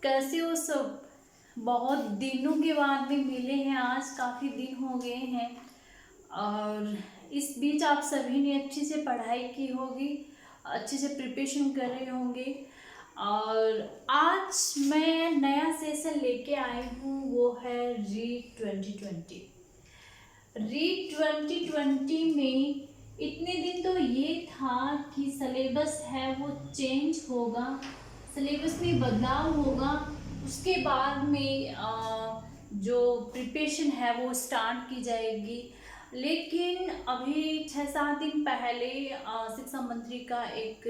कैसे हो सब। बहुत दिनों के बाद में मिले हैं, आज काफ़ी दिन हो गए हैं। और इस बीच आप सभी ने अच्छे से पढ़ाई की होगी, अच्छे से प्रिपरेशन कर रहे होंगे। और आज मैं नया सेशन लेके आई हूँ, वो है रीड 2020। रीड 2020 में इतने दिन तो ये था कि सिलेबस है वो चेंज होगा, सिलेबस में बदलाव होगा। उसके बाद में जो प्रिपरेशन है वो स्टार्ट की जाएगी। लेकिन अभी 6-7 दिन पहले शिक्षा मंत्री का एक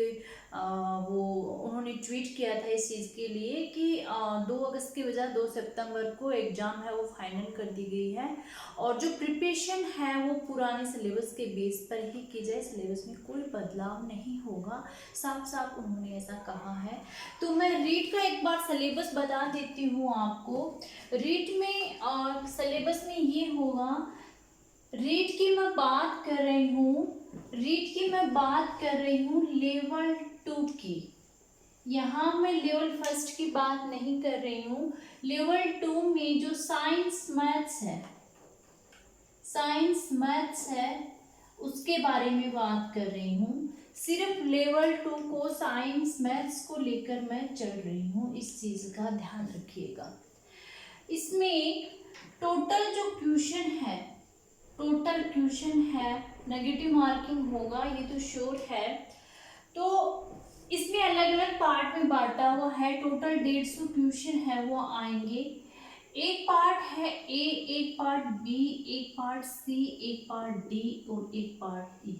वो उन्होंने ट्वीट किया था इस चीज़ के लिए कि 2 अगस्त की बजाय 2 सितंबर को एग्ज़ाम है वो फाइनल कर दी गई है। और जो प्रिपरेशन है वो पुराने सिलेबस के बेस पर ही की जाए, सिलेबस में कोई बदलाव नहीं होगा, साफ साफ उन्होंने ऐसा कहा है। तो मैं रीड का एक बार सिलेबस बता देती हूँ आपको। रीड में सिलेबस में ये होगा, रीड की मैं बात कर रही हूँ लेवल 2 की। यहाँ मैं लेवल 1 की बात नहीं कर रही हूँ। लेवल 2 में जो साइंस मैथ्स है उसके बारे में बात कर रही हूँ। सिर्फ लेवल 2 को साइंस मैथ्स को लेकर मैं चल रही हूँ, इस चीज़ का ध्यान रखिएगा। इसमें टोटल क्वेश्चन है, नेगेटिव मार्किंग होगा, ये तो श्योर है। तो इसमें अलग अलग पार्ट में बांटा हुआ है। टोटल 150 क्वेश्चन है वो आएंगे। एक पार्ट है ए, एक पार्ट बी, एक पार्ट सी, एक पार्ट डी और एक पार्ट ई।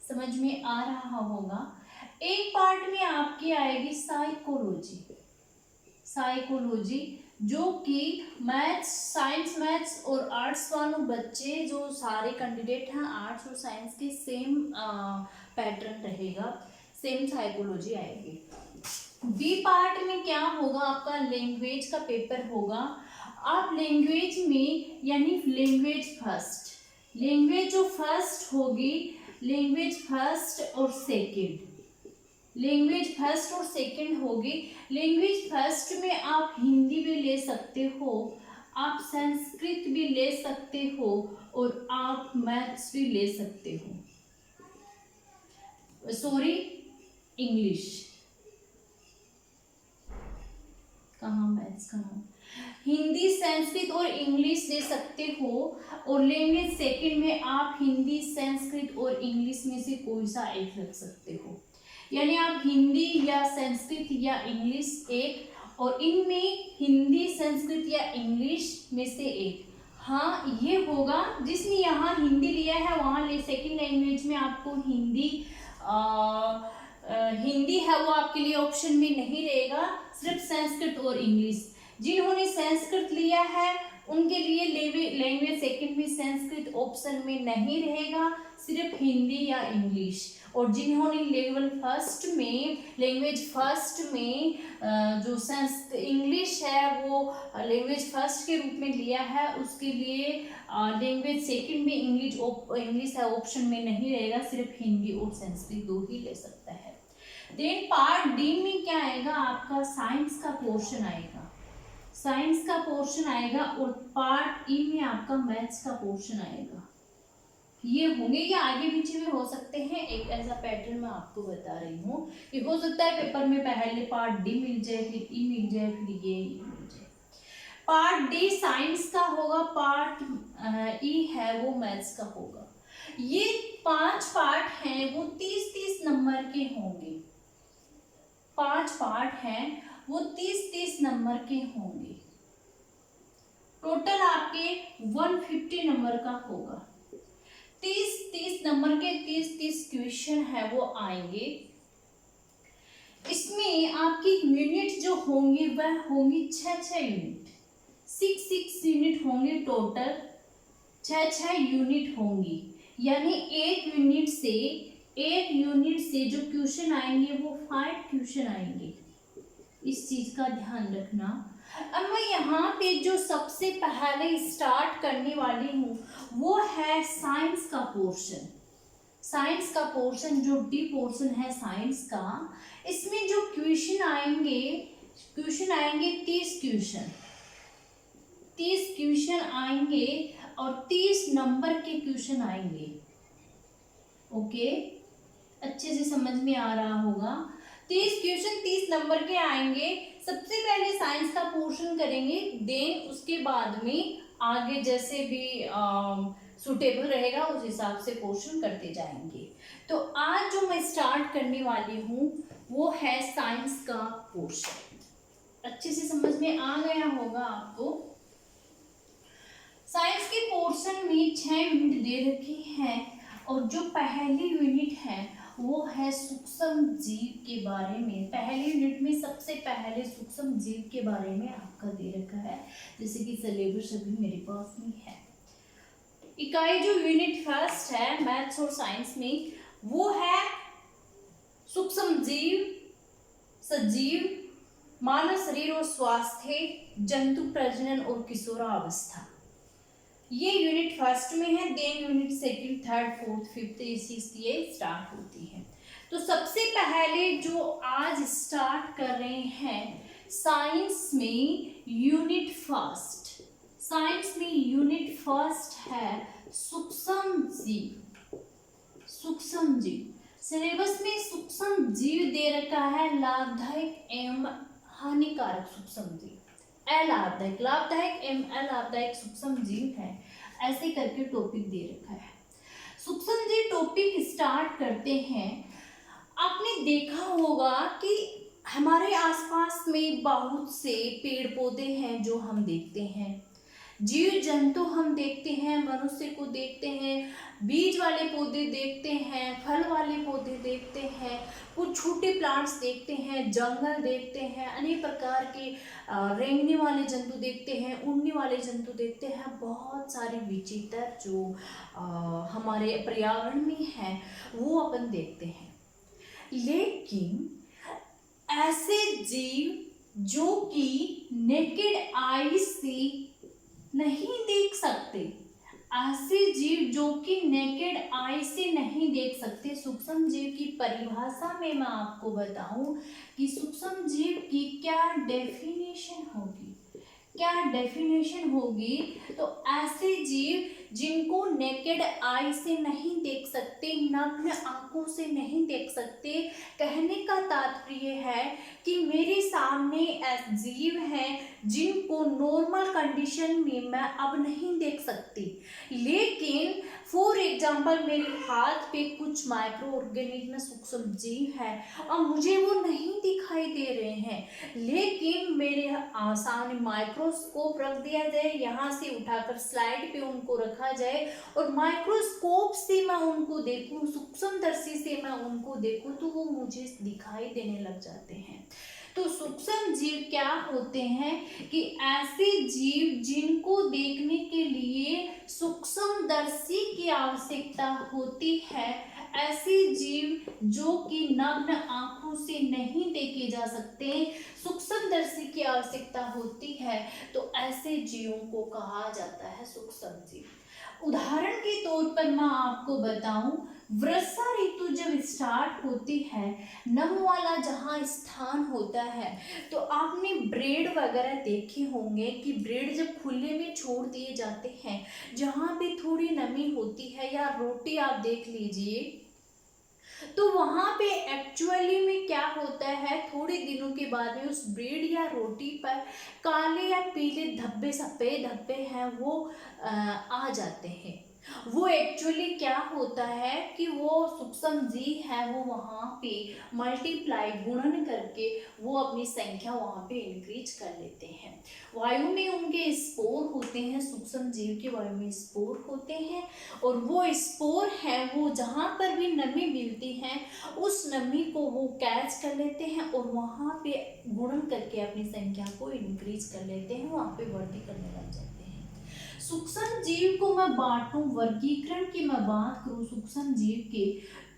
समझ में आ रहा होगा। एक पार्ट में आपकी आएगी साइकोलॉजी, जो कि साइंस मैथ्स और आर्ट्स वालों बच्चे जो सारे कैंडिडेट हैं आर्ट्स और साइंस के सेम पैटर्न रहेगा, सेम साइकोलॉजी आएगी। बी पार्ट में क्या होगा, आपका लैंग्वेज का पेपर होगा। आप लैंग्वेज में यानी लैंग्वेज जो फर्स्ट होगी, लैंग्वेज फर्स्ट और सेकंड होगी। लैंग्वेज फर्स्ट में आप हिंदी भी ले सकते हो, आप संस्कृत भी ले सकते हो और आप मैथ्स भी ले सकते हो, इंग्लिश। मैथ्स कहाँ, हिंदी, संस्कृत और इंग्लिश ले सकते हो। और लैंग्वेज सेकंड में आप हिंदी, संस्कृत और इंग्लिश में से कोई सा एक रख सकते हो, यानी आप हिंदी या संस्कृत या इंग्लिश एक, और इनमें हिंदी, संस्कृत या इंग्लिश में से एक। हाँ, ये होगा जिसने यहाँ हिंदी लिया है वहाँ ले सेकंड लैंग्वेज में आपको हिंदी है वो आपके लिए ऑप्शन में नहीं रहेगा, सिर्फ संस्कृत और इंग्लिश। जिन्होंने संस्कृत लिया है उनके लिए लैंग्वेज सेकंड में संस्कृत ऑप्शन में नहीं रहेगा, सिर्फ हिंदी या इंग्लिश। और जिन्होंने लैंग्वेज फर्स्ट में जो इंग्लिश है वो लैंग्वेज फर्स्ट के रूप में लिया है, उसके लिए लैंग्वेज सेकंड में इंग्लिश है ऑप्शन में नहीं रहेगा, सिर्फ हिंदी और संस्कृत 2 ही ले सकता है। देन पार्ट डी में क्या आएगा, आपका साइंस का पोर्शन आएगा और पार्ट ई में आपका मैथ्स का पोर्शन आएगा। ये होंगे या आगे पीछे में हो सकते हैं, एक ऐसा पैटर्न मैं आपको बता रही हूँ। ये हो सकता है पेपर में पहले पार्ट डी मिल जाए, फिर ई मिल जाए, फिर ये मिल जाए। पार्ट डी साइंस का होगा, पार्ट ई है वो मैथ्स का होगा। ये 5 पार्ट हैं वो 30-30 नंबर के होंगे। 5 पार्ट हैं वो 30-30 नंबर के होंगे। टोटल आपके 150 नंबर का होगा। 30-30 नंबर के 30-30 क्वेश्चन है वो आएंगे। इसमें आपकी यूनिट जो होंगी वह होंगी 6 यूनिट, 6 यूनिट होंगे टोटल, 6 यूनिट होंगी। यानी एक यूनिट से जो क्वेश्चन आएंगे वो 5 क्वेश्चन आएंगे, इस चीज का ध्यान रखना। अब मैं यहाँ पे जो सबसे पहले स्टार्ट करने वाली हूँ वो है साइंस का पोर्शन जो डी पोर्शन है साइंस का। इसमें जो क्वेश्चन आएंगे क्वेश्चन आएंगे 30 क्वेश्चन, 30 क्वेश्चन आएंगे और 30 नंबर के क्वेश्चन आएंगे। ओके, अच्छे से समझ में आ रहा होगा। 30 क्वेश्चन 30 नंबर के आएंगे। सबसे पहले साइंस का पोर्शन करेंगे, देन उसके बाद में आगे जैसे भी सुटेबल रहेगा उस हिसाब से पोर्शन करते जाएंगे। तो आज जो मैं स्टार्ट करने वाली हूँ वो है साइंस का पोर्शन। अच्छे से समझ में आ गया होगा आपको। साइंस के पोर्शन में 6 यूनिट दे रखी हैं और जो पहली यूनिट है वो है सूक्ष्म जीव के बारे में। पहले यूनिट में सबसे पहले सूक्ष्म जीव के बारे में आपका दे रखा है, जैसे कि सिलेबस अभी मेरे पास में है। इकाई जो यूनिट फर्स्ट है मैथ्स और साइंस में वो है सूक्ष्म जीव, सजीव, मानव शरीर और स्वास्थ्य, जंतु प्रजनन और किशोरावस्था। ये यूनिट फर्स्ट में है। Then unit second, third, fourth, fifth, sixth ये स्टार्ट होती है। तो सबसे पहले जो आज स्टार्ट कर रहे हैं साइंस में यूनिट फर्स्ट। साइंस में यूनिट फर्स्ट है सूक्ष्म जीव। सूक्ष्म जीव सिलेबस में सूक्ष्म जीव दे रखा है, लाभदायक एवं हानिकारक सूक्ष्म जीव। अलाभदायक, लाभदायक एवं अलाभदायक सूक्ष्म जीव है, ऐसे करके टॉपिक दे रखा है। सूक्ष्म जीव टॉपिक स्टार्ट करते हैं। आपने देखा होगा कि हमारे आसपास में बहुत से पेड़ पौधे हैं जो हम देखते हैं, जीव जंतु हम देखते हैं, मनुष्य को देखते हैं, बीज वाले पौधे देखते हैं, फल वाले पौधे देखते हैं, कुछ छोटे प्लांट्स देखते हैं, जंगल देखते हैं, अनेक प्रकार के रेंगने वाले जंतु देखते हैं, उड़ने वाले जंतु देखते हैं। बहुत सारे विचित्र जो हमारे पर्यावरण में है वो अपन देखते हैं। लेकिन ऐसे जीव जो कि नेकेड आई से नहीं देख सकते, ऐसे जीव जो कि नेकेड आई से नहीं देख सकते, सूक्ष्म जीव की परिभाषा में मैं आपको बताऊं कि सूक्ष्म जीव की क्या डेफिनेशन होगी, क्या डेफिनेशन होगी। तो ऐसे जीव जिनको नेकेड आई से नहीं देख सकते, नग्न आंखों से नहीं देख सकते, कहने का तात्पर्य है कि मेरे सामने ऐसे जीव हैं जिनको नॉर्मल कंडीशन में मैं अब नहीं देख सकती, लेकिन फॉर एग्जाम्पल मेरे हाथ पे कुछ माइक्रो ऑर्गेनिज्म सूक्ष्म जीव है और मुझे वो नहीं दिखाई दे रहे हैं, लेकिन मेरे सामने माइक्रोस्कोप रख दिया जाए, यहाँ से उठाकर स्लाइड पे उनको रखा जाए और माइक्रोस्कोप से मैं उनको देखूं, सूक्ष्मदर्शी से मैं उनको देखूं तो वो मुझे दिखाई देने लग जाते हैं। तो सूक्ष्म जीव क्या होते हैं कि ऐसे जीव जिनको देखने के लिए सूक्ष्मदर्शी की आवश्यकता होती है, ऐसे जीव जो कि नग्न आंखों से नहीं देखे जा सकते, सूक्ष्मदर्शी की आवश्यकता होती है, तो ऐसे जीवों को कहा जाता है सूक्ष्म जीव। उदाहरण के तौर पर मैं आपको बताऊं, वर्षा ऋतु जब स्टार्ट होती है, नम वाला जहाँ स्थान होता है, तो आपने ब्रेड वगैरह देखे होंगे कि ब्रेड जब खुले में छोड़ दिए जाते हैं, जहाँ पे थोड़ी नमी होती है, या रोटी आप देख लीजिए, तो वहाँ पे एक्चुअली में क्या होता है, थोड़े दिनों के बाद में उस ब्रेड या रोटी पर काले या पीले धब्बे, सफ़ेद धब्बे हैं वो आ जाते हैं। वो एक्चुअली क्या होता है कि वो सूक्ष्म जीव है, वो वहाँ पे मल्टीप्लाई, गुणन करके वो अपनी संख्या वहाँ पे इंक्रीज कर लेते हैं। वायु में उनके स्पोर होते हैं, सूक्ष्म जीव के वायु में स्पोर होते हैं, और वो स्पोर है वो जहाँ पर भी नमी मिलती है उस नमी को वो कैच कर लेते हैं और वहाँ पे गुणन करके अपनी संख्या को इंक्रीज कर लेते हैं, वहाँ पे वृद्धि करने लग जाते हैं। सूक्ष्म जीव को मैं बांटूं, वर्गीकरण की मैं बात करूं सूक्ष्म जीव के,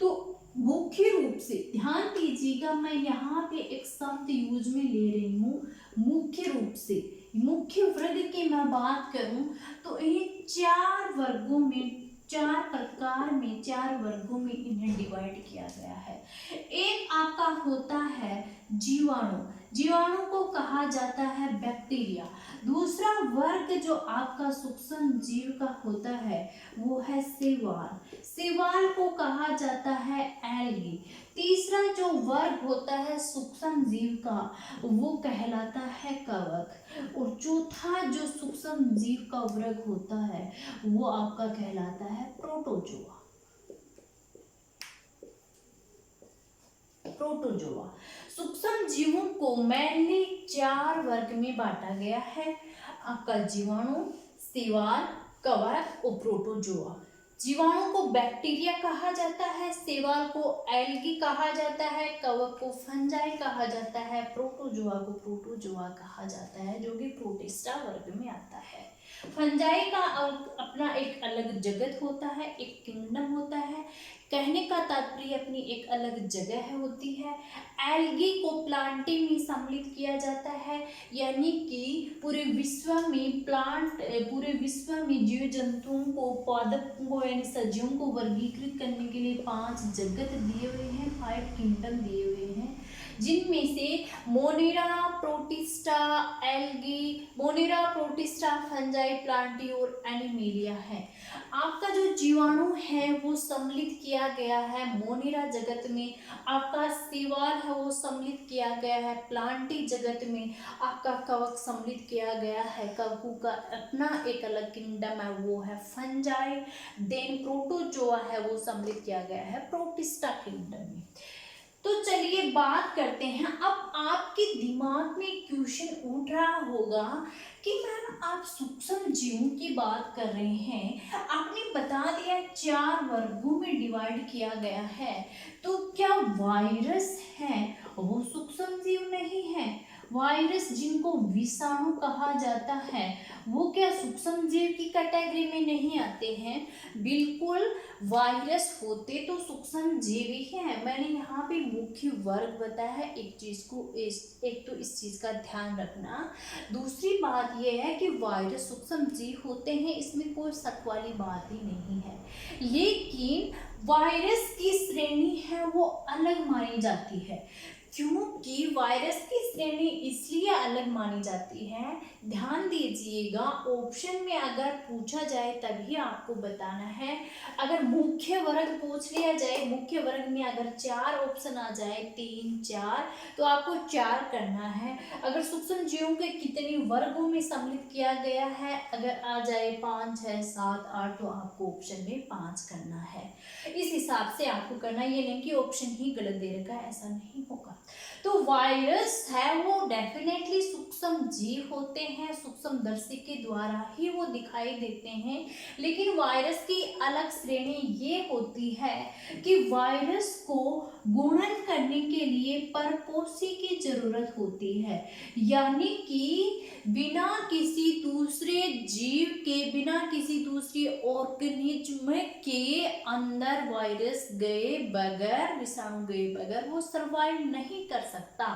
तो मुख्य रूप से ध्यान दीजिएगा, मैं यहाँ पे एक शब्द यूज में ले रही हूँ, मुख्य रूप से। मुख्य वर्ग की मैं बात करूं तो इन्हें 4 वर्गों में, 4 प्रकार में, 4 वर्गों में इन्हें डिवाइड किया गया है। एक आपका होता है जीवाणु, जीवाणु को कहा जाता है बैक्टीरिया। दूसरा वर्ग जो आपका सूक्ष्म जीव का होता है वो है शैवाल। शैवाल को कहा जाता है एल्गी। तीसरा जो वर्ग होता है सूक्ष्म जीव का वो कहलाता है कवक। और चौथा जो सूक्ष्म जीव का वर्ग होता है वो आपका कहलाता है प्रोटोजोआ। प्रोटोजोआ सूक्ष्म जीवों को मेनली 4 वर्ग में बांटा गया है। आपका जीवाणु, शैवाल, कवक और प्रोटोजोआ। जीवाणु को बैक्टीरिया कहा जाता है, शैवाल को एल्गी कहा जाता है, कवक को फंजाई कहा जाता है, प्रोटोजोआ को प्रोटोजोआ कहा जाता है जो कि प्रोटिस्टा वर्ग में आता है। फंजाई का अपना एक अलग जगत होता है, एक किंगडम होता है। कहने का तात्पर्य अपनी एक अलग जगह होती है। एल्गी को प्लांटी में सम्मिलित किया जाता है, यानी कि पूरे विश्व में जीव जंतुओं को, पादपों को यानी सजीवों को वर्गीकृत करने के लिए 5 जगत दिए हुए हैं, 5 किंगडम दिए हुए हैं, जिनमें से Monera, protista, algae, Monera, protista, fungi, Plantae और एनिमेलिया है। आपका जो जीवाणु है वो सम्मिलित किया गया है मोनेरा जगत में, आपका शैवाल है वो सम्मिलित किया गया है प्लांटी जगत में, आपका कवक सम्मिलित किया गया है, कवकों का अपना एक अलग किंगडम है वो है फंजाई। देन प्रोटोजोआ है वो सम्मिलित किया गया है प्रोटिस्टा किंगडम में। तो चलिए बात करते हैं। अब आपके दिमाग में क्वेश्चन उठ रहा होगा कि मैम आप सूक्ष्म जीवों की बात कर रहे हैं, आपने बता दिया 4 वर्गों में डिवाइड किया गया है, तो क्या वायरस है वो सूक्ष्म जीव नहीं है? वायरस जिनको विषाणु कहा जाता है वो क्या सूक्ष्म जीव की कैटेगरी में नहीं आते हैं? बिल्कुल, वायरस होते तो सूक्ष्म जीव ही हैं। मैंने यहाँ पे मुख्य वर्ग बताया है। एक तो इस चीज का ध्यान रखना। दूसरी बात यह है कि वायरस सूक्ष्म जीव होते हैं, इसमें कोई शक वाली बात ही नहीं है। लेकिन वायरस की श्रेणी है वो अलग मानी जाती है। क्योंकि वायरस की श्रेणी इसलिए अलग मानी जाती है, ध्यान दीजिएगा, ऑप्शन में अगर पूछा जाए तभी आपको बताना है। अगर मुख्य वर्ग पूछ लिया जाए, मुख्य वर्ग में अगर 4 ऑप्शन आ जाए, 3, 4, तो आपको 4 करना है। अगर सूक्ष्म जीवों के कितने वर्गों में सम्मिलित किया गया है, अगर आ जाए 5, 6, 7, 8, तो आपको ऑप्शन में 5 करना है। इस हिसाब से आपको करना, ये नहीं कि ऑप्शन ही गलत दे रखा है, ऐसा नहीं होगा। तो वायरस है वो डेफिनेटली सूक्ष्म जीव होते हैं, सूक्ष्मदर्शी के द्वारा ही वो दिखाई देते हैं। लेकिन वायरस की अलग श्रेणी ये होती है कि वायरस को गुणन करने के लिए परपोषी की जरूरत होती है, यानी कि बिना किसी दूसरे जीव के, बिना किसी दूसरी ऑर्गेनिज्म के अंदर वायरस गए बगैर, विषाणु गए बगैर वो सरवाइव नहीं कर सकता।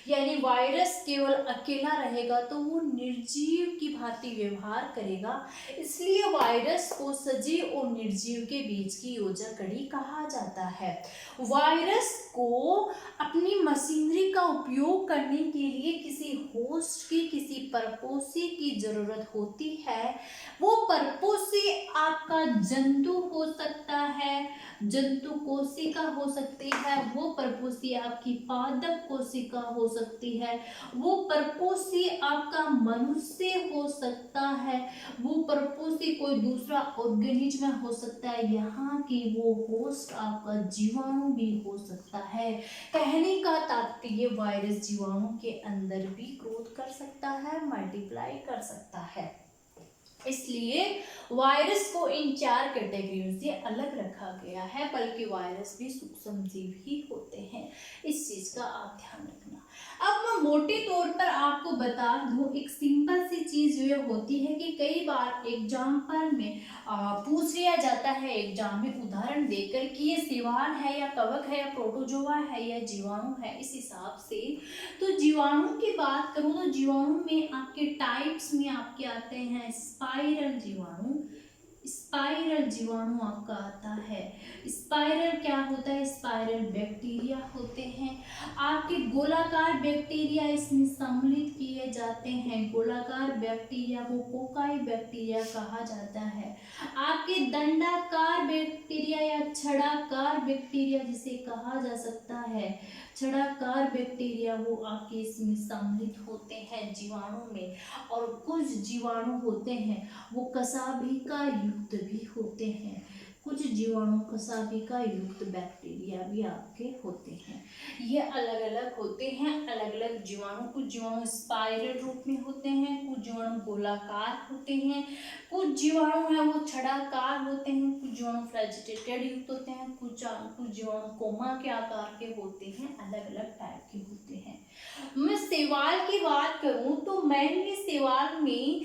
यानी वायरस केवल अकेला रहेगा तो वो निर्जीव की भांति व्यवहार करेगा। इसलिए वायरस को सजीव और निर्जीव के बीच की योजना कड़ी कहा जाता है। वायरस को अपनी मशीनरी का उपयोग करने के लिए किसी होस्ट की, किसी परपोषी की जरूरत होती है। वो परपोषी आपका जंतु हो सकता है, जंतु कोशिका हो सकती है, वो परपोषी आपकी पादप कोशिका हो सकती है, वो परपोषी आपका मनुष्य हो सकता है, वो परपोषी कोई दूसरा ऑर्गेनिज्म हो सकता है, यहाँ की वो होस्ट आपका जीवाणु भी हो सकता है। कहने का तात्पर्य वायरस जीवाणु के अंदर भी ग्रोथ कर सकता है, मल्टीप्लाई कर सकता है। इसलिए वायरस को इन 4 कैटेगरियों से अलग रखा गया है, बल्कि वायरस भी सूक्ष्म जीव ही होते हैं। इस चीज का आप ध्यान रखना। अब मैं मोटे तौर पर आपको बता दूं, एक सिंपल सी चीज ये होती है कि कई बार एग्जाम्पल में पूछ लिया जाता है, एग्जाम में उदाहरण देकर कि ये शैवाल है या कवक है या प्रोटोजोआ है या जीवाणु है। इस हिसाब से तो जीवाणु की बात करूं तो जीवाणु में आपके टाइप्स में आपके आते हैं स्पाइरल जीवाणु, स्पाइरल जीवाणु आपका आता है। स्पाइरल क्या होता है? स्पाइरल बैक्टीरिया होते हैं। आपके गोलाकार बैक्टीरिया इसमें सम्मिलित किए जाते हैं। गोलाकार बैक्टीरिया को कोकाई बैक्टीरिया कहा जाता है। आपके दंडाकार बैक्टीरिया या छड़ाकार बैक्टीरिया जिसे कहा जा सकता है, छड़ाकार बैक्टीरिया, वो आपके इसमें सम्मिलित होते हैं जीवाणु में। और कुछ जीवाणु होते हैं वो कसाभिका युक्त भी होते हैं। कुछ जीवाणु कसाभिका युक्त बैक्टीरिया भी आपके होते हैं। ये अलग अलग होते हैं, अलग अलग जीवाणु। कुछ जीवाणु स्पाइरल रूप में होते हैं, कुछ जीवाणु गोलाकार होते हैं, कुछ जीवाणु है वो छड़ाकार होते हैं, कुछ जीवाणु फ्लैजिलेटेड युक्त होते हैं, कुछ जीवाणु कोमा के आकार के होते हैं, अलग अलग टाइप के होते हैं। मैं शैवाल की बात करूं तो मैंने शैवाल में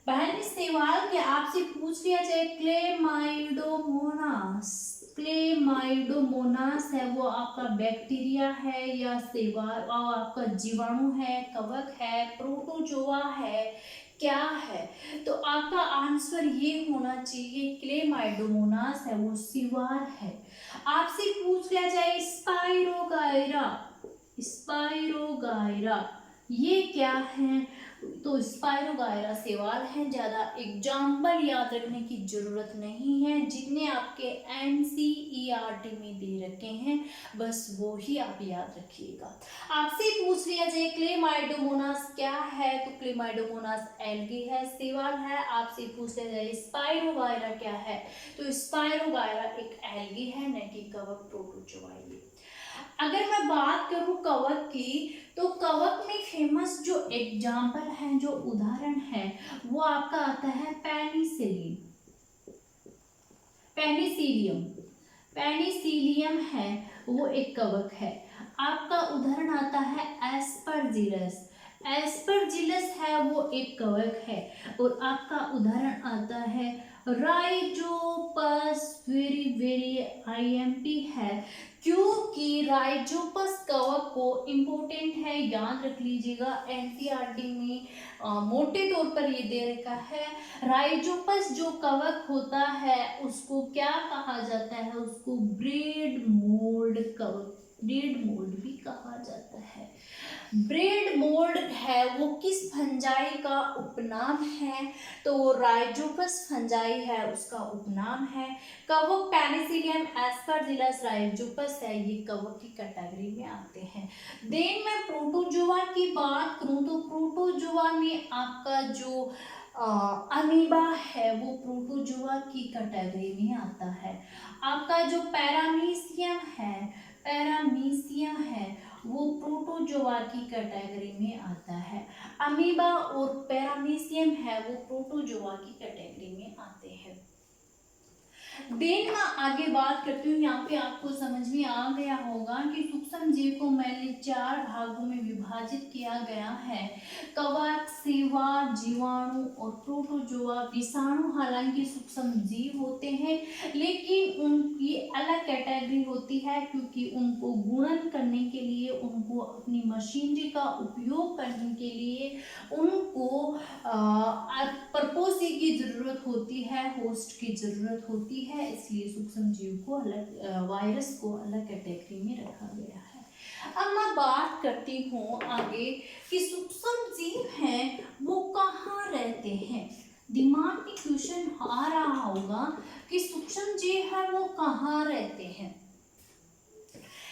पहले सवाल के आपसे पूछ लिया जाए, क्लेमाइडोमोनास, क्लेमाइडोमोनास है वो आपका बैक्टीरिया है या शैवाल, और आपका जीवाणु है, कवक है, प्रोटोजोआ है, क्या है? तो आपका आंसर ये होना चाहिए, क्लेमाइडोमोनास है वो शैवाल है। आपसे पूछ लिया जाए स्पाइरोगाइरा, स्पाइरोगाइरा ये क्या है? तो स्पाइरोगाइरा शैवाल है। ज़्यादा एग्जाम्पल याद रखने की जरूरत नहीं है, जितने आपके NCERT में दे रखे हैं बस वो ही आप याद रखिएगा। आपसे पूछ लिया जाए क्लेमाइडोमोनास क्या है, तो क्लेमाइडोमोनास एल्गी है, शैवाल है। आपसे पूछ लिया जाए स्पाइरोगाइरा क्या है, तो स्पाइरोगाइरा एक एल्गी है, न कि कवक, प्रोटोजोआ। अगर मैं बात करूं कवक की, तो कवक में फेमस जो एग्जाम्पल है, जो उदाहरण है, वो आपका आता है पेनिसिलिन, पेनिसिलियम, पेनिसिलियम है वो एक कवक है। आपका उदाहरण आता है एस्परजिलस, एस्परजिलस है वो एक कवक है। और आपका उदाहरण आता है राइजोपस, वेरी वेरी IMP है, क्योंकि राइजोपस कवक को इम्पोर्टेंट है, याद रख लीजिएगा। NCERT में मोटे तौर पर ये दे रखा है, राइजोपस जो कवक होता है उसको क्या कहा जाता है? उसको ब्रेड मोल्ड कवक, ब्रेड मोल्ड भी कहा जाता है। ब्रेड मोल्ड है वो किस फंजाई का उपनाम है? तो राइजोपस फंजाई है उसका उपनाम है। कवक पेनिसिलियम, एस्परजिलस, राइजोपस है, ये कवक की कैटेगरी में आते हैं। देन मैं प्रोटोजोआ की बात करूं तो प्रोटोजोआ में आपका जो अमीबा है वो प्रोटोजोआ की कैटेगरी में आता है। आपका जो पैरामीशियम है, पैरामीशियम है वो प्रोटोजोआ की कैटेगरी में आता है। अमीबा और पैरामीशियम है वो प्रोटोजोआ की कैटेगरी में आते हैं। देन मैं आगे बात करती हूँ। यहाँ पे आपको समझ में आ गया होगा कि सूक्ष्म जीव को मैंने 4 भागों में विभाजित किया गया है, कवक, शैवाल, जीवाणु और प्रोटोजोआ। विषाणु हालांकि सूक्ष्म जीव होते हैं, लेकिन उनकी अलग कैटेगरी होती है, क्योंकि उनको गुणन करने के लिए, उनको अपनी मशीनरी का उपयोग करने के लिए उनको पर्पोसी की जरूरत होती है, होस्ट की जरूरत होती है, इसलिए सूक्ष्म जीव को अलग, वायरस को अलग कैटेगरी में रखा गया है। अब मैं बात करती हूँ आगे कि सूक्ष्म जीव हैं वो कहाँ रहते हैं। दिमाग में क्वेश्चन आ रहा होगा कि सूक्ष्म जीव है वो कहाँ रहते हैं।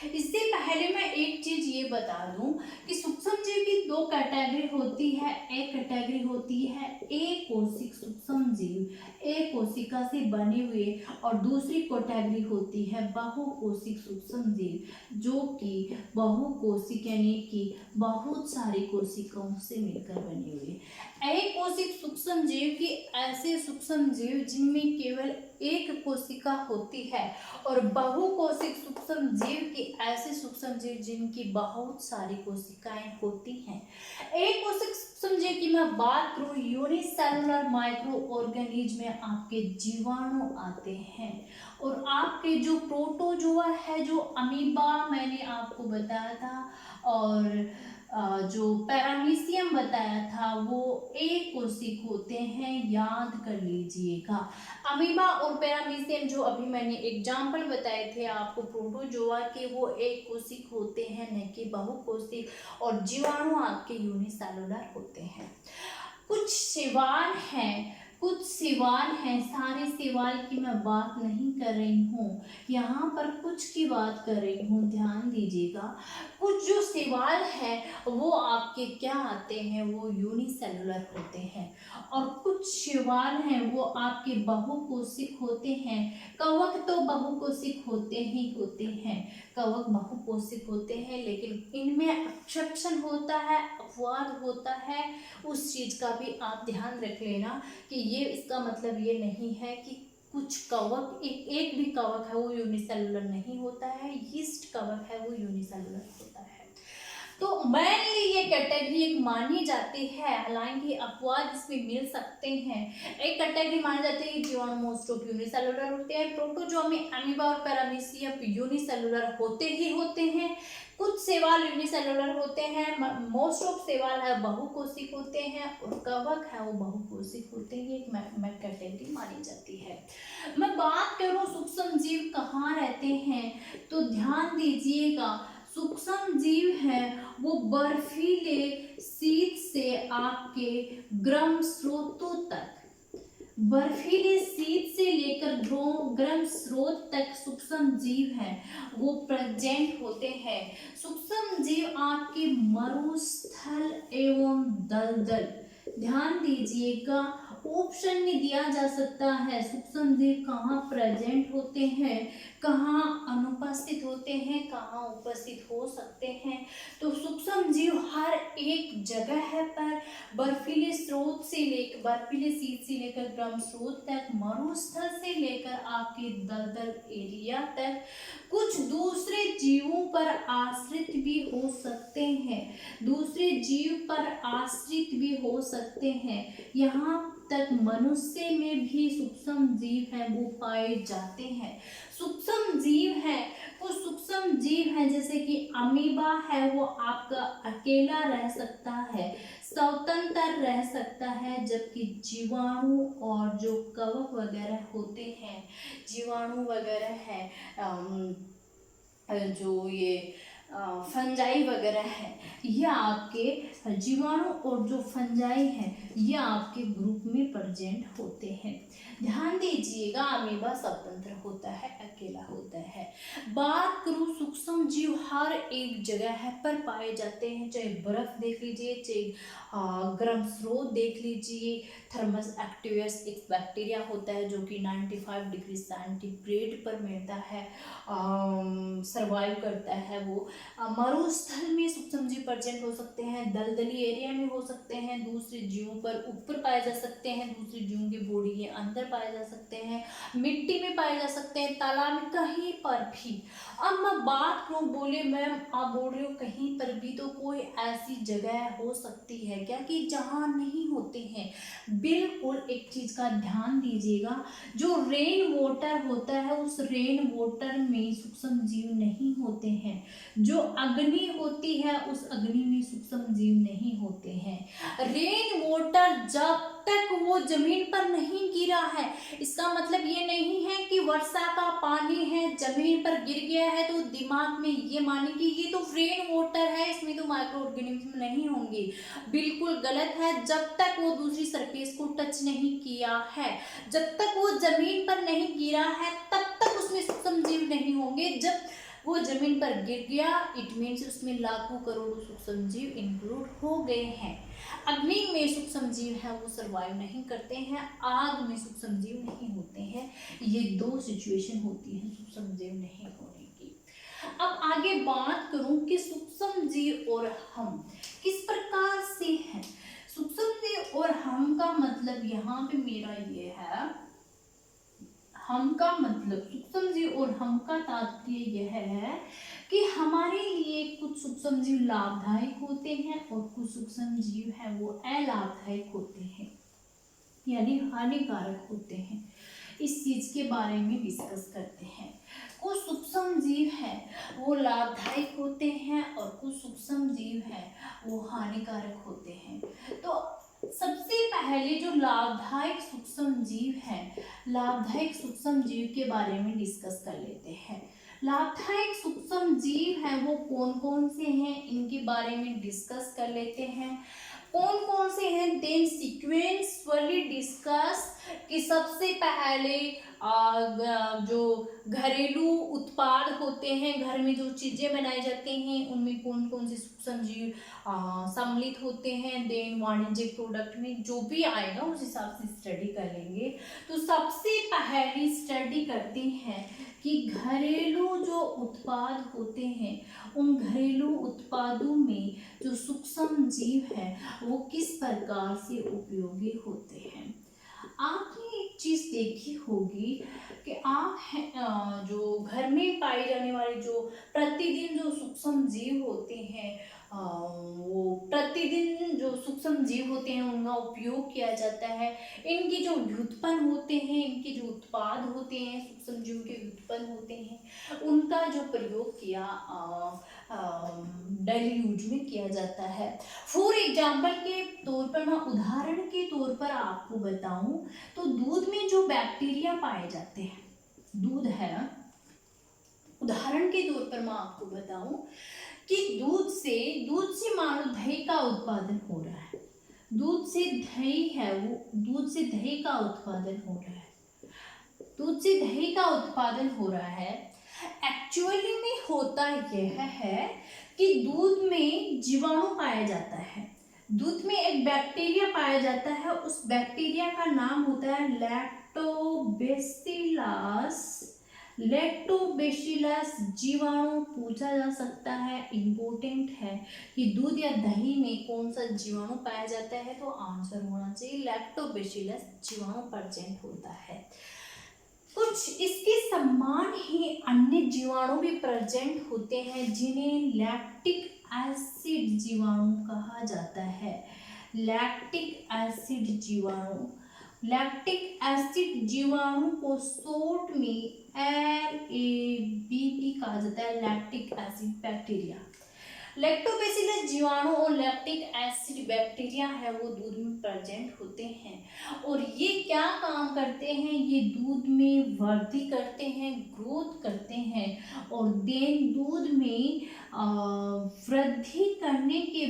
इससे पहले मैं एक चीज ये बता दूं कि सूक्ष्म जीव की 2 कैटेगरी होती है। एक कैटेगरी होती है एकोशिक सूक्ष्म जीव, एक कोशिका से बने हुए, और दूसरी कैटेगरी होती है बहुकोशिक सूक्ष्म जीव, जो कि बहुकोशिक यानी कि बहुत सारी कोशिकाओं से मिलकर बने हुए। एक कोशिक सूक्ष्म जीव की ऐसे सूक्ष्म जीव जिनमें केवल एक कोशिका होती है, और बहुकोशिक सूक्ष्म जीव की ऐसे सूक्ष्म जीव जिनकी बहुत सारी कोशिकाएं होती हैं। एक कोशिक सूक्ष्म जीव की मैं बात करूं, यूनिसेलुलर माइक्रो ऑर्गेनिज्म में आपके जीवाणु आते हैं। और आपके जो प्रोटोजोआ है, जो अमीबा मैंने आपको बताया था, और जो पैरामीशियम बताया था वो एक कोशिक होते हैं, याद कर लीजिएगा। अमीबा और पैरामीशियम जो अभी मैंने एग्जाम्पल बताए थे आपको प्रोटोजोआ के, वो एक कोशिक होते हैं, न कि बहुकोशिक। और जीवाणु आपके यूनिसेलुलर होते हैं। कुछ सवाल हैं, सारे सवाल की मैं बात नहीं कर रही हूँ, यहाँ पर कुछ की बात कर रही हूँ, ध्यान दीजिएगा। कुछ जो सवाल है वो आपके क्या आते हैं, वो यूनिसेलुलर होते हैं। और कुछ सवाल हैं वो आपके बहुकोशिक होते हैं। कवक तो बहुकोशिक होते ही होते हैं, कवक बहुकोशिक होते हैं, लेकिन इनमें एक्सेप्शन होता है, अपवाद होता है। उस चीज़ का भी आप ध्यान रख लेना कि ये इसका मतलब ये नहीं है कि कुछ कवक, एक भी कवक है वो यूनिसेलुलर नहीं होता है। यीस्ट कवक है वो यूनिसेलुलर होता है। तो मेनली ये कैटेगरी एक मानी जाती है, हालांकि अपवाद इसमें मिल सकते हैं। एक कैटेगरी मानी जाती है कि जीवाणु मोस्ट ऑफ यूनिसेलुलर होते हैं। प्रोटोजोआ में अमीबा और पैरामीशियम यूनिसेलुलर होते ही होते हैं। कुछ शैवाल यूनिसेलुलर होते हैं, मोस्ट ऑफ शैवाल है बहुकोशिक होते हैं, और कवक है वो बहुकोशिक होते हैं। एक कैटेगरी मानी जाती है। मैं बात करूं सूक्ष्म जीव कहाँ रहते हैं, तो ध्यान दीजिएगा। सूक्ष्म जीव है वो बर्फीले शीत से आपके गर्म स्रोतों तक, बर्फीले शीत से लेकर गर्म स्रोत तक सूक्ष्म जीव हैं वो प्रेजेंट होते हैं। सूक्ष्म जीव आपके मरुस्थल एवं दलदल, ध्यान दीजिएगा, ऑप्शन में दिया जा सकता है सूक्ष्म जीव कहाँ प्रेजेंट होते हैं, कहाँ अनुपस्थित होते हैं, कहाँ उपस्थित हो सकते हैं। तो सूक्ष्म जीव हर एक जगह पर बर्फीले स्रोत से लेकर, बर्फीले शीत से लेकर गर्म स्रोत तक, मरुस्थल से लेकर आपके दलदल एरिया तक, कुछ दूसरे जीवों पर आश्रित भी हो सकते हैं, दूसरे जीव पर आश्रित भी हो सकते हैं। यहाँ तक मनुष्य में भी सूक्ष्म जीव है वो पाए जाते हैं। सूक्ष्म जीव है, कुछ सूक्ष्म जीव है जैसे कि अमीबा है वो आपका अकेला रह सकता है, स्वतंत्र रह सकता है, जबकि जीवाणु और जो कवक वगैरह होते हैं, जीवाणु वगैरह है, जो ये फंजाई वगैरह है, ये आपके जीवाणु और जो फंजाई है ये आपके ग्रुप में प्रेजेंट होते हैं। ध्यान दीजिएगा, अमीबा स्वतंत्र होता है, अकेला होता है। बात करूं सूक्ष्म जीव हर एक जगह पर पाए जाते हैं, चाहे बर्फ देख लीजिए, चाहे गर्म स्रोत देख लीजिए। थर्मस एक्टिवस एक बैक्टीरिया होता है जो कि 95 डिग्री सेंटीग्रेड पर मिलता है, सर्वाइव करता है वो। मरुस्थल में सूक्ष्म जीव प्रेजेंट हो सकते हैं, दलदली एरिया में हो सकते हैं, दूसरे जीवों पर ऊपर पाए जा सकते हैं, दूसरे जीवों की बॉडी के अंदर पाए जा सकते हैं, मिट्टी में पाए जा सकते हैं, तालाब में, कहीं पर भी। अब मैं बात करूँ, बोले मैम आप बोल रहे हो कहीं पर भी, तो कोई ऐसी जगह हो सकती है क्या कि जहाँ नहीं होते हैं? बिल्कुल, एक चीज का ध्यान दीजिएगा, जो रेन वाटर होता है उस रेन वाटर में सूक्ष्म जीव नहीं होते हैं, जो अग्नि होती है उस अग्नि में सूक्ष्म जीव नहीं होते हैं। रेन वाटर जब तक वो जमीन पर नहीं गिरा है, इसका मतलब ये नहीं है कि वर्षा का पानी है जमीन पर गिर गया है तो दिमाग में ये माने कि ये तो रेन वाटर है, इसमें तो माइक्रो ऑर्गेनिज्म नहीं होंगे। बिल्कुल गलत है। जब तक वो दूसरी सरफेस को टच नहीं किया है, जब तक वो जमीन पर नहीं गिरा है, तब तक उसमें सूक्ष्म जीव नहीं होंगे। जब वो जमीन पर गिर गया, इट मीन्स उसमें लाखों करोड़ों सूक्ष्म जीव इंक्लूड हो गए हैं। अग्नि में सूक्ष्म जीव है वो सरवाइव नहीं करते हैं, आग में सूक्ष्म जीव नहीं होते हैं। ये दो सिचुएशन होती है सूक्ष्म जीव नहीं होने की। अब आगे बात करूं कि सूक्ष्म जीव और हम किस प्रकार से हैं। सूक्ष्म जीव और हम का मतलब यहाँ पे मेरा ये है, हम का मतलब, सूक्ष्म जीव और हम का तात्पर्य यह है कि हमारे लिए कुछ सूक्ष्म जीव लाभदायक होते हैं और कुछ सूक्ष्म जीव है वो अलाभदायक होते हैं, यानी हानिकारक होते हैं। इस चीज के बारे में डिस्कस करते हैं। कुछ सूक्ष्म जीव है वो लाभदायक होते हैं और कुछ सूक्ष्म जीव है वो हानिकारक होते हैं। तो सबसे पहले जो लाभदायक सूक्ष्म जीव है, लाभदायक सूक्ष्म जीव के बारे में डिस्कस कर लेते हैं। लाभदायक सूक्ष्म जीव है वो कौन कौन से हैं, इनके बारे में डिस्कस कर लेते हैं। कौन कौन से हैं, देन सीक्वेंसली डिस्कस कि सबसे पहले जो घरेलू उत्पाद होते हैं, घर में जो चीजें बनाई जाती हैं उनमें कौन कौन से सूक्ष्म जीव सम्मिलित होते हैं। देन वाणिज्यिक प्रोडक्ट में जो भी आएगा उस हिसाब से स्टडी कर लेंगे। तो सबसे पहली स्टडी करते हैं कि घरेलू जो उत्पाद होते हैं उन घरेलू उत्पादों में जो सूक्ष्म जीव है वो किस प्रकार से उपयोगी होते हैं। आपने एक चीज देखी होगी कि आप जो घर में पाए जाने वाले जो प्रतिदिन जो सूक्ष्म जीव होते हैं वो प्रतिदिन जो सूक्ष्म जीव होते हैं उनका उपयोग किया जाता है। इनकी जो व्युत्पन्न होते हैं, इनके जो उत्पाद होते हैं, सूक्ष्म जीव के व्युत्पन्न होते हैं, उनका जो प्रयोग किया डेली यूज में किया जाता है। फॉर एग्जाम्पल के तौर पर, मैं उदाहरण के तौर पर आपको बताऊं तो दूध में जो बैक्टीरिया पाए जाते हैं, दूध है ना, उदाहरण के तौर पर मैं आपको बताऊं कि दूध से मान लो दही का उत्पादन हो रहा है, दूध से दही है वो, दूध से दही का उत्पादन हो रहा है, दूध से दही का उत्पादन हो रहा है। एक्चुअली में होता यह है कि दूध में जीवाणु पाया जाता है, दूध में एक बैक्टीरिया पाया जाता है, उस बैक्टीरिया का नाम होता है लैक्टोबैसिलस जीवाणु। पूछा जा सकता है, इम्पोर्टेंट है कि दूध या दही में कौन सा जीवाणु पाया जाता है, तो आंसर होना चाहिए लैक्टोबैसिलस जीवाणु प्रेजेंट होता है। कुछ इसके समान ही अन्य जीवाणु भी प्रेजेंट होते हैं जिन्हें लैक्टिक एसिड जीवाणु कहा जाता है। लैक्टिक एसिड जीवाणु, लैक्टिक एसिड जीवाणु को शॉर्ट में LABP कहा जाता है, लैक्टिक एसिड बैक्टीरिया। लैक्टोबैसिलस जीवाणु और लैक्टिक एसिड बैक्टीरिया है वो दूध में प्रेजेंट होते हैं और ये क्या काम करते हैं, ये दूध में वृद्धि करते हैं, ग्रोथ करते हैं और देन दूध में वृद्धि करने के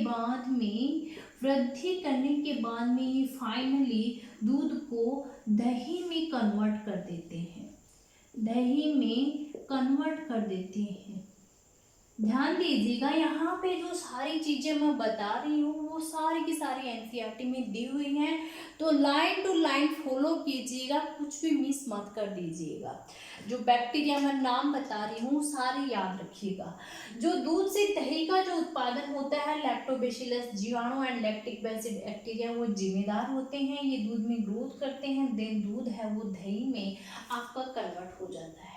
बाद में ये फाइनली दूध को दही में कन्वर्ट कर देते हैं, दही में कन्वर्ट कर देते हैं। ध्यान दीजिएगा, यहाँ पे जो सारी चीजें मैं बता रही हूँ वो सारी की सारी एनसीईआरटी में दी हुई हैं, तो लाइन टू लाइन फॉलो कीजिएगा, कुछ भी मिस मत कर दीजिएगा। जो बैक्टीरिया मैं नाम बता रही हूँ सारे याद रखिएगा। जो दूध से दही का जो उत्पादन होता है, लैक्टोबैसिलस जीवाणु एंड लैक्टिक एसिड बैक्टीरिया वो जिम्मेदार होते हैं, ये दूध में ग्रोथ करते हैं, देन दूध है वो दही में आपका कन्वर्ट हो जाता है।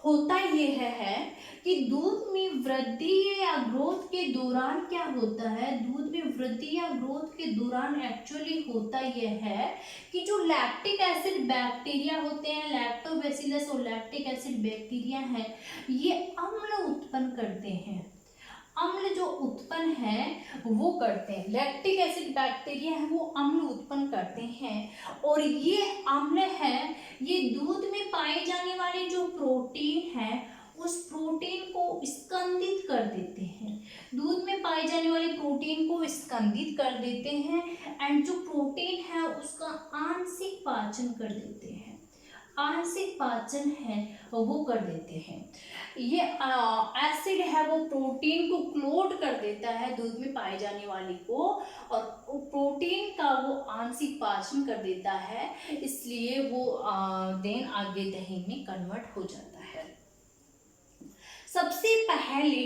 होता यह है कि दूध में वृद्धि या ग्रोथ के दौरान क्या होता है, दूध में वृद्धि या ग्रोथ के दौरान एक्चुअली होता यह है कि जो लैक्टिक एसिड बैक्टीरिया होते हैं, लैक्टोबैसिलस और लैक्टिक एसिड बैक्टीरिया है, ये अम्ल उत्पन्न करते हैं। अम्ल जो उत्पन्न है वो करते हैं, लैक्टिक एसिड बैक्टीरिया है वो अम्ल उत्पन्न करते हैं और ये अम्ल है ये दूध में पाए जाने वाले जो प्रोटीन है उस प्रोटीन को स्कंदित कर देते हैं, दूध में पाए जाने वाले प्रोटीन को स्कंदित कर देते हैं एंड जो प्रोटीन है उसका आंशिक पाचन कर देते हैं, आंशिक पाचन है वो कर देते हैं। ये एसिड है वो प्रोटीन को क्लोट कर देता है दूध में पाए जाने वाली को और प्रोटीन का वो आंशिक पाचन कर देता है, इसलिए वो देन आगे दही में कन्वर्ट हो जाता है। सबसे पहले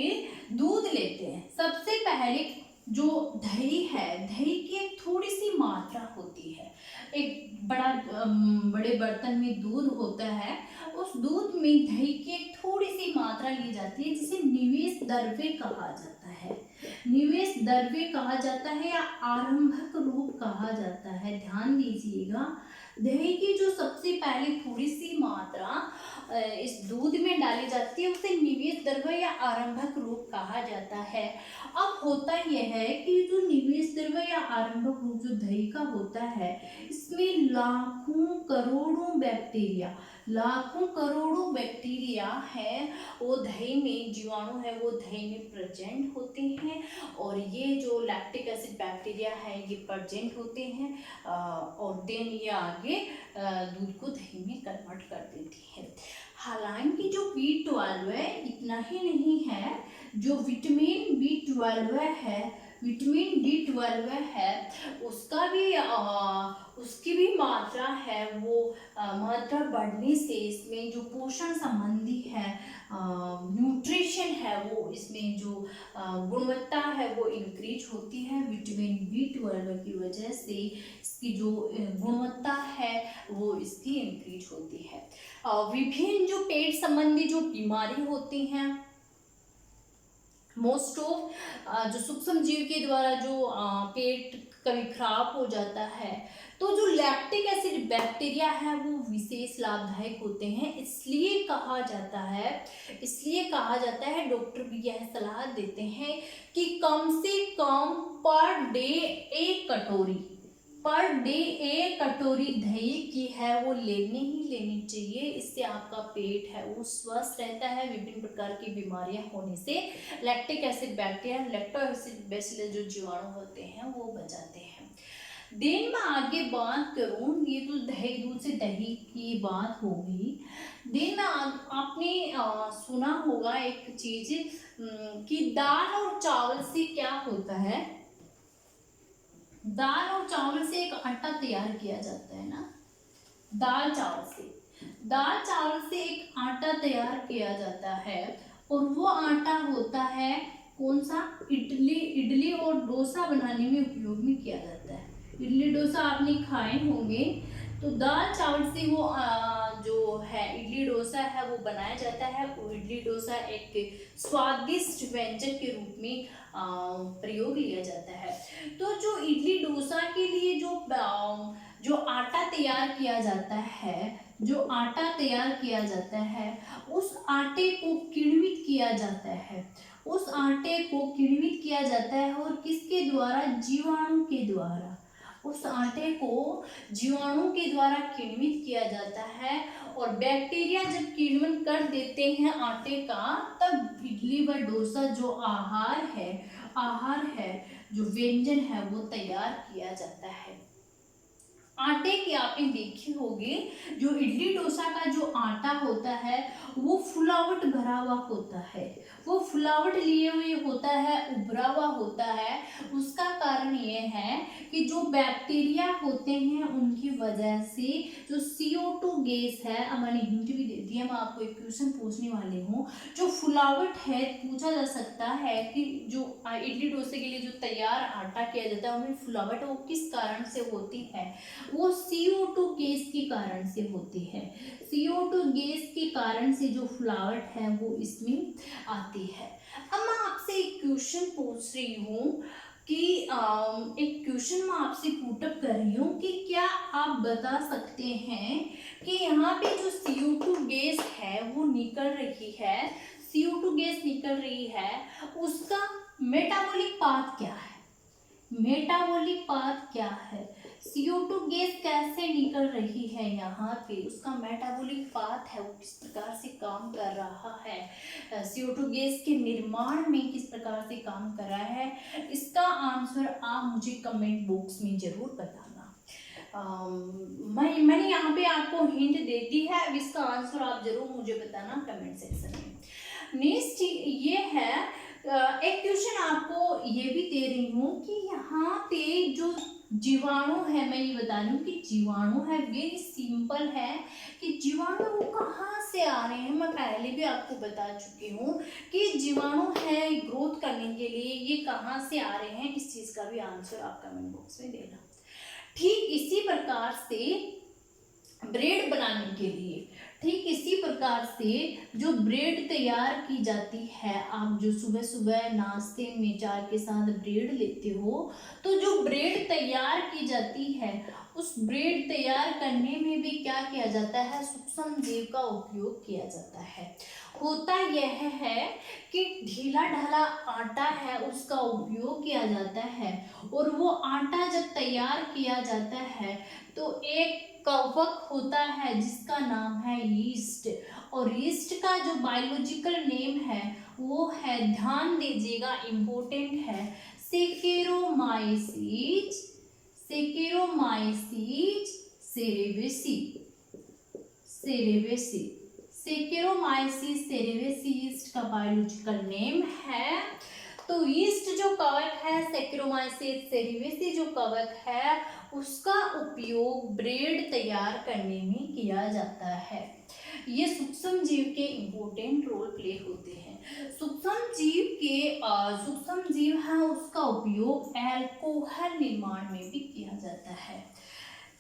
दूध लेते हैं, सबसे पहले जो दही है, दही की एक थोड़ी सी मात्रा होती है, एक बड़े बर्तन में दूध होता है, उस दूध में दही की एक थोड़ी सी मात्रा ली जाती है जिसे निवेश द्रव्य कहा जाता है, निवेश द्रव्य कहा जाता है या आरंभक रूप कहा जाता है। ध्यान दीजिएगा, दही की जो सबसे पहले थोड़ी सी मात्रा इस दूध में डाली जाती है उसे निवेश द्रव्य या आरंभक रूप कहा जाता है। अब होता यह है कि जो निवेश द्रव्य या आरंभक रूप जो दही का होता है इसमें लाखों करोड़ों बैक्टीरिया है वो दही में, जीवाणु है वो दही में प्रेजेंट होते हैं और ये जो लैक्टिक एसिड बैक्टीरिया है ये प्रेजेंट होते हैं और देन ये आगे दूध को दही में कन्वर्ट कर देती है। हालांकि जो B12 है इतना ही नहीं है, जो विटामिन B12 है, विटामिन D12 है उसकी भी मात्रा है वो मात्रा बढ़ने से इसमें जो पोषण संबंधी है न्यूट्रिशन है वो इसमें जो गुणवत्ता है वो इंक्रीज होती है। विटामिन B12 की वजह से इसकी जो गुणवत्ता है वो इसकी इंक्रीज होती है। विभिन्न जो पेट संबंधी जो बीमारी होती हैं मोस्ट ऑफ जो सूक्ष्म जीव के द्वारा जो पेट कभी खराब हो जाता है तो जो लैक्टिक एसिड बैक्टीरिया है वो विशेष लाभदायक होते हैं। इसलिए कहा जाता है डॉक्टर भी यह सलाह देते हैं कि कम से कम पर डे एक कटोरी दही की है वो लेनी चाहिए। इससे आपका पेट है वो स्वस्थ रहता है, विभिन्न प्रकार की बीमारियां होने से लैक्टिक एसिड बैक्टीरिया, लैक्टोबैसिलस जो जीवाणु होते हैं वो बचाते हैं। देन मैं आगे बात करूं, ये तो दही, दूध से दही की बात होगी। देन मैं आपने सुना होगा एक चीज कि दाल और चावल से क्या होता है, दाल और चावल से एक आटा तैयार किया जाता है ना, दाल चावल से एक आटा तैयार किया जाता है और वो आटा होता है कौन सा, इडली और डोसा बनाने में उपयोग में किया जाता है। इडली डोसा आपने खाए होंगे, तो दाल चावल से वो जो है इडली डोसा है वो बनाया जाता है। वो इडली डोसा एक स्वादिष्ट व्यंजन के रूप में प्रयोग लिया जाता है। तो जो इडली डोसा के लिए जो आटा तैयार किया जाता है उस आटे को किण्वित किया जाता है, और किसके द्वारा, जीवाणु के द्वारा। उस आटे को जीवाणु के द्वारा किण्वित किया जाता है और बैक्टीरिया जब किण्वन कर देते हैं आटे का, तब इडली व डोसा जो आहार है जो व्यंजन है वो तैयार किया जाता है। आटे की आपने देखी होगी, जो इडली डोसा का जो आटा होता है वो फुलावट भरा हुआ होता है, वो फुलावट लिए हुए होता है, उभरा हुआ होता है। उसका कारण ये है कि जो बैक्टीरिया होते हैं उनकी वजह से जो CO2 गैस है, अब मैंने हिंट भी दे दी है, मैं आपको एक क्वेश्चन पूछने वाली हूँ। जो फुलावट है, पूछा जा सकता है कि जो इडली डोसे के लिए जो तैयार आटा किया जाता है उनमें फुलावट वो किस कारण से होती है, वो CO2 गैस के कारण से होती है। CO2 गैस के कारण से जो फुलावट है वो इसमें आती है। अब मैं आपसे एक क्वेश्चन पूछ रही हूँ कि एक क्वेश्चन मैं आपसे पुटअप कर रही हूँ कि क्या आप बता सकते हैं कि यहाँ पे जो CO2 गैस है वो निकल रही है, CO2 गैस निकल रही है, उसका मेटाबॉलिक पाथ क्या है, CO2 गैस कैसे निकल रही है यहाँ पे, उसका मेटाबॉलिक पाथ है वो किस प्रकार से काम कर रहा है, CO2 गैस के निर्माण में किस प्रकार से काम कर रहा है, इसका आंसर आप मुझे कमेंट बॉक्स में जरूर बताना। मैंने यहाँ पे आपको हिंट दे दी है, अब इसका आंसर आप जरूर मुझे बताना कमेंट सेक्शन में। नेक्स्ट ये है, एक क्वेश्चन आपको ये भी दे रही हूँ कि यहाँ पे जो जीवाणु है, मैं ये बता रही हूँ कि जीवाणु है, वेरी सिंपल है कि जीवाणु वो कहाँ से आ रहे हैं। मैं पहले भी आपको बता चुकी हूँ कि जीवाणु है ग्रोथ करने के लिए ये कहाँ से आ रहे हैं, इस चीज का भी आंसर आप कमेंट बॉक्स में देना। ठीक इसी प्रकार से ब्रेड बनाने के लिए, ठीक इसी प्रकार से जो ब्रेड तैयार की जाती है, आप जो सुबह सुबह नाश्ते में चाय के साथ ब्रेड लेते हो, तो जो ब्रेड तैयार की जाती है उस ब्रेड तैयार करने में भी क्या किया जाता है, सूक्ष्म जीव का उपयोग किया जाता है। होता यह है कि ढीला ढाला आटा है उसका उपयोग किया जाता है, और वो आटा जब तैयार किया जाता है तो एक कवक होता है जिसका नाम है यीस्ट, और यीस्ट का जो बायोलॉजिकल नेम है वो है, ध्यान दीजिएगा इम्पोर्टेंट है, सेकेरोमाइसीज, सेकेरोमाइसीज सेरेवेसी, सेरेवेसी, सेकेरोमाइसीज सेरेवेसी यीस्ट का बायोलॉजिकल नेम है। तो यीस्ट जो कवक है, सेकेरोमाइसीज सेरेवेसी जो कवक है, उसका उपयोग ब्रेड तैयार करने में किया जाता है। ये सूक्ष्म जीव के इम्पोर्टेंट रोल प्ले होते हैं। सूक्ष्म जीव है उसका उपयोग अल्कोहल निर्माण में भी किया जाता है।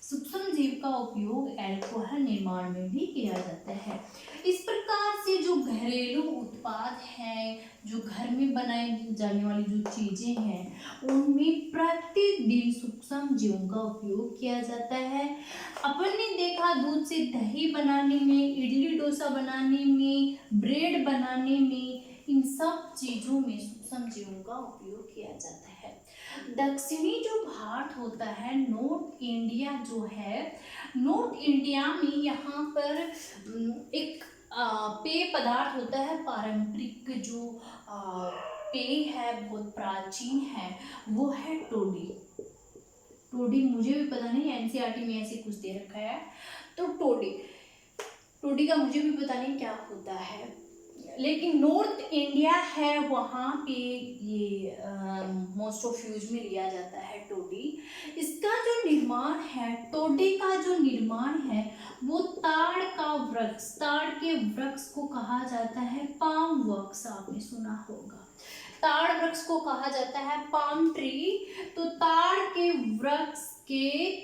सूक्ष्म जीव का उपयोग अल्कोहल निर्माण में भी किया जाता है। इस प्रकार से जो घरेलू उत्पाद हैं, जो घर में बनाई जाने वाली जो चीजें हैं, उनमें प्रतिदिन सूक्ष्म जीवों का उपयोग किया जाता है। अपन ने देखा दूध से दही बनाने में, इडली डोसा बनाने में, ब्रेड बनाने में, इन सब चीजों में सूक्ष्म जीवों का उपयोग किया जाता है। दक्षिणी जो भारत होता है, नॉर्थ इंडिया जो है, नॉर्थ इंडिया में यहाँ पर एक पेय पदार्थ होता है, पारंपरिक जो पेय है बहुत प्राचीन है, वो है टोडी। टोडी मुझे भी पता नहीं, एनसीईआरटी में ऐसे कुछ दे रखा है। तो टोडी का मुझे भी पता नहीं क्या होता है, लेकिन नॉर्थ इंडिया है वहाँ पे ये मोस्ट ऑफ यूज में लिया जाता है टोडी। इसका जो निर्माण है, टोडी का जो निर्माण है, वो ताड़ का वृक्ष, ताड़ के वृक्ष को कहा जाता है पाम वृक्ष, आपने सुना होगा। ताड़ वृक्ष को कहा जाता है पाम ट्री। तो ताड़ वृक्ष के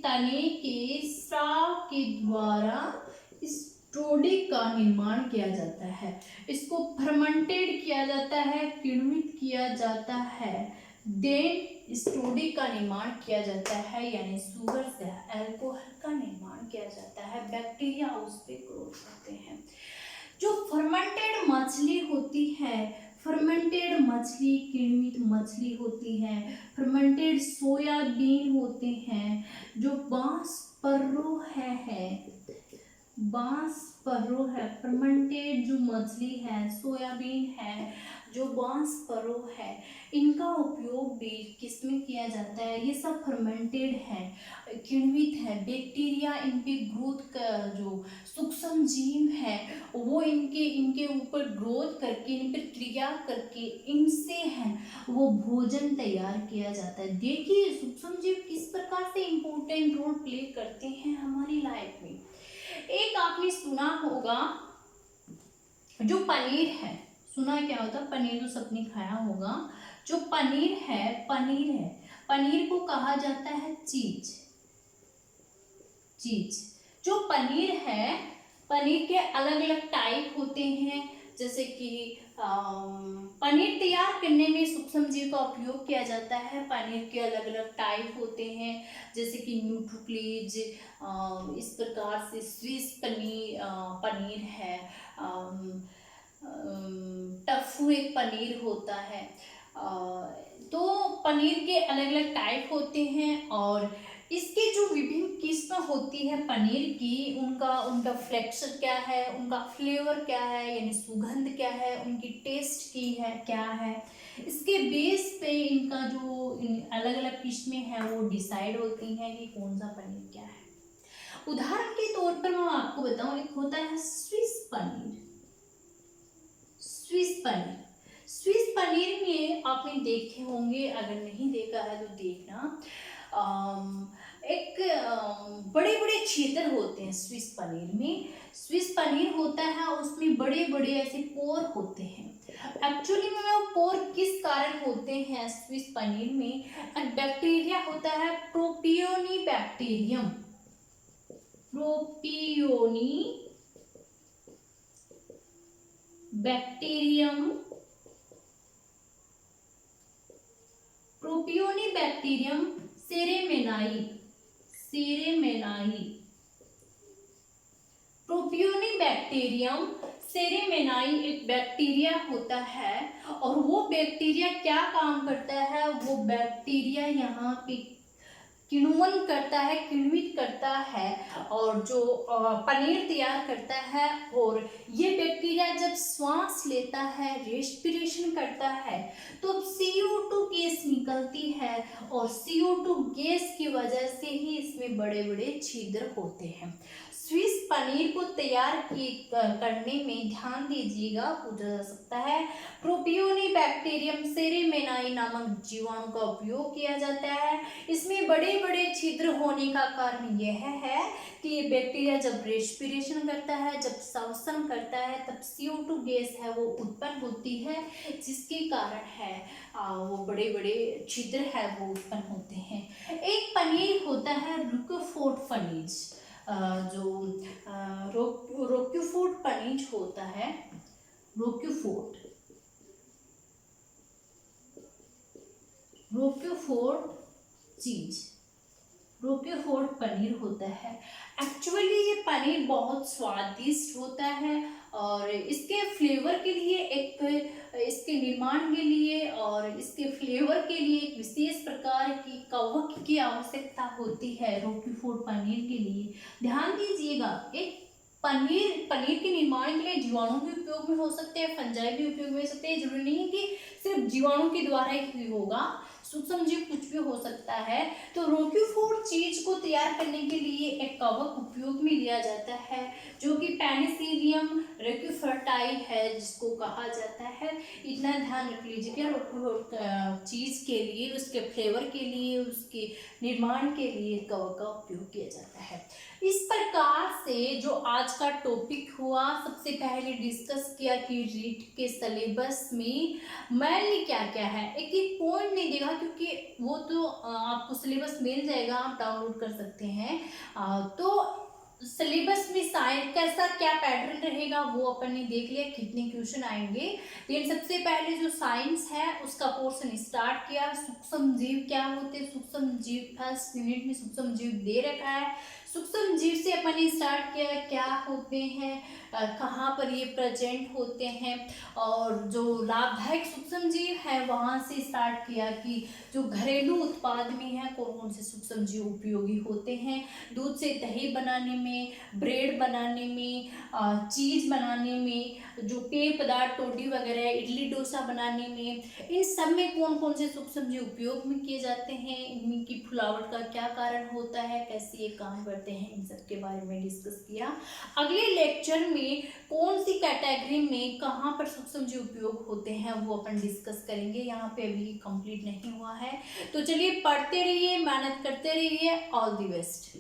तने के स्राव के द्वारा इस टोडी का निर्माण किया जाता है। इसको फर्मेंटेड किया जाता है, किण्वित किया जाता है, देन इस टोडी का निर्माण किया जाता है, यानी शुगर से अल्कोहल का निर्माण किया जाता है। बैक्टीरिया उस पे ग्रो करते हैं। जो फर्मेंटेड मछली होती है, फर्मेंटेड मछली, किण्वित मछली होती है, फर्मेंटेड सोयाबीन होते हैं, जो बांसपरो है, फर्मेंटेड जो मछली है, सोयाबीन है, जो बांसपरो है, इनका उपयोग भी किसमें किया जाता है, ये सब फर्मेंटेड है, किण्वित है। बैक्टीरिया इन पे ग्रोथ का, जो सूक्ष्म जीव है वो इनके ऊपर ग्रोथ करके, इन पर क्रिया करके, इनसे है वो भोजन तैयार किया जाता है। देखिए सूक्ष्म जीव किस प्रकार से इम्पोर्टेंट रोल प्ले करते हैं हमारी लाइफ में। एक आपने सुना होगा जो पनीर है, सुना क्या होता है पनीर, तो सबने खाया होगा। जो पनीर है, पनीर को कहा जाता है चीज। जो पनीर है, पनीर के अलग अलग टाइप होते हैं, जैसे कि पनीर तैयार करने में सूक्ष्म जीव का उपयोग किया जाता है। पनीर के अलग अलग टाइप होते हैं, जैसे कि न्यूट्रोप्लीज, इस प्रकार से स्विस पनीर है, टफू एक पनीर होता है। तो पनीर के अलग अलग टाइप होते हैं, और इसके जो विभिन्न किस्म होती है पनीर की, उनका फ्लेक्चर क्या है, उनका फ्लेवर क्या है, यानी सुगंध क्या है, उनकी टेस्ट की है क्या है, इसके बेस पे इनका जो अलग अलग किस्में हैं वो डिसाइड होती हैं कि कौन सा पनीर क्या है। उदाहरण के तौर पर मैं आपको बताऊं, एक होता है स्विस पनीर। स्विस पनीर में आपने देखे होंगे, अगर नहीं देखा है तो देखना, एक बड़े बड़े क्षेत्र होते हैं स्विस पनीर में। स्विस पनीर होता है उसमें बड़े बड़े ऐसे पोर होते हैं। एक्चुअली में वो पोर किस कारण होते हैं स्विस पनीर में, एक बैक्टीरिया होता है प्रोपियोनी बैक्टीरियम, प्रोपियोनी बैक्टीरियम सेरेमेनाई, सेरेमेनाई। प्रोपियोनिबैक्टीरियम सेरेमेनाई एक बैक्टीरिया होता है और वो बैक्टीरिया क्या काम करता है, वो बैक्टीरिया यहाँ पे किण्वन करता है, किण्वित करता है और जो पनीर तैयार करता है। और ये बैक्टीरिया जब श्वास लेता है, रेस्पिरेशन करता है, तो CO2 गैस निकलती है और CO2 गैस की वजह से ही इसमें बड़े बड़े छिद्र होते हैं। स्विस पनीर को तैयार करने में ध्यान दीजिएगा, पूछा जा सकता है प्रोपियोनिबैक्टीरियम सेरेमेनाई नामक जीवाणु का उपयोग किया जाता है। इसमें बड़े बड़े छिद्र होने का कारण यह है कि ये बैक्टीरिया जब रेस्पिरेशन करता है, जब श्वसन करता है, तब CO2 गैस है वो उत्पन्न होती है, जिसके कारण है वो बड़े बड़े छिद्र है वो उत्पन्न होते हैं। एक पनीर होता है रुकोफोर्ट पनीज, जो रोक्यूफोर्ट पनीज होता है, रोक्यूफोर्ट चीज, रोक्यूफोर्ट पनीर होता है। एक्चुअली ये पनीर बहुत स्वादिष्ट होता है और इसके फ्लेवर के लिए इसके निर्माण के लिए और इसके फ्लेवर के लिए एक विशेष प्रकार की कवक की आवश्यकता होती है रोक्यूफोर्ट पनीर के लिए। ध्यान दीजिएगा, एक पनीर के निर्माण के लिए जीवाणु भी उपयोग में हो सकते हैं, फंजाई भी उपयोग में हो सकते हैं। जरूरी नहीं है कि सिर्फ जीवाणु के द्वारा ही होगा, सूक्ष्म जीव कुछ भी हो सकता है। तो रोक्यूफोर्ट चीज को तैयार करने के लिए एक कवक उपयोग में लिया जाता है जो कि पेनिसिलियम रोक्यूफोर्टाई है, जिसको कहा जाता है। इतना ध्यान रख लीजिए, रोक्यूफोर्ट चीज के लिए, उसके फ्लेवर के लिए, उसके निर्माण के लिए कवक का उपयोग किया जाता है। इस प्रकार से जो आज का टॉपिक हुआ, सबसे पहले डिस्कस किया कि रीट के सिलेबस में मेनली क्या क्या है। एक एक पॉइंट नहीं देगा क्योंकि वो तो आपको सिलेबस मिल जाएगा, आप डाउनलोड कर सकते हैं। तो सिलेबस में साइंस कैसा क्या पैटर्न रहेगा वो अपन ने देख लिया, कितने क्वेश्चन आएंगे। लेकिन सबसे पहले जो साइंस है उसका पोर्शन स्टार्ट किया। सूक्ष्म जीव क्या होते हैं, सूक्ष्म जीव फर्स्ट यूनिट में सूक्ष्म जीव दे रखा है। सूक्ष्म जीव से अपन ने स्टार्ट किया, क्या होते हैं, कहाँ पर ये प्रेजेंट होते हैं, और जो लाभदायक सूक्ष्म जीव है वहाँ से स्टार्ट किया कि जो घरेलू उत्पाद में है कौन कौन से सूक्ष्म जीव उपयोगी होते हैं। दूध से दही बनाने में, ब्रेड बनाने में, चीज़ बनाने में, जो पेय पदार्थ टोटी वगैरह, इडली डोसा बनाने में, इन सब में कौन कौन से सूक्ष्म जीव उपयोग में किए जाते हैं, इनकी फुलावट का क्या कारण होता है, कैसे ये काम करते हैं, इन सब के बारे में डिस्कस किया। अगले लेक्चर में कौन सी कैटेगरी में कहाँ पर सूक्ष्म जीव उपयोग होते हैं वो अपन डिस्कस करेंगे। यहाँ पे अभी कंप्लीट नहीं हुआ है। तो चलिए पढ़ते रहिए, मेहनत करते रहिए। All the best.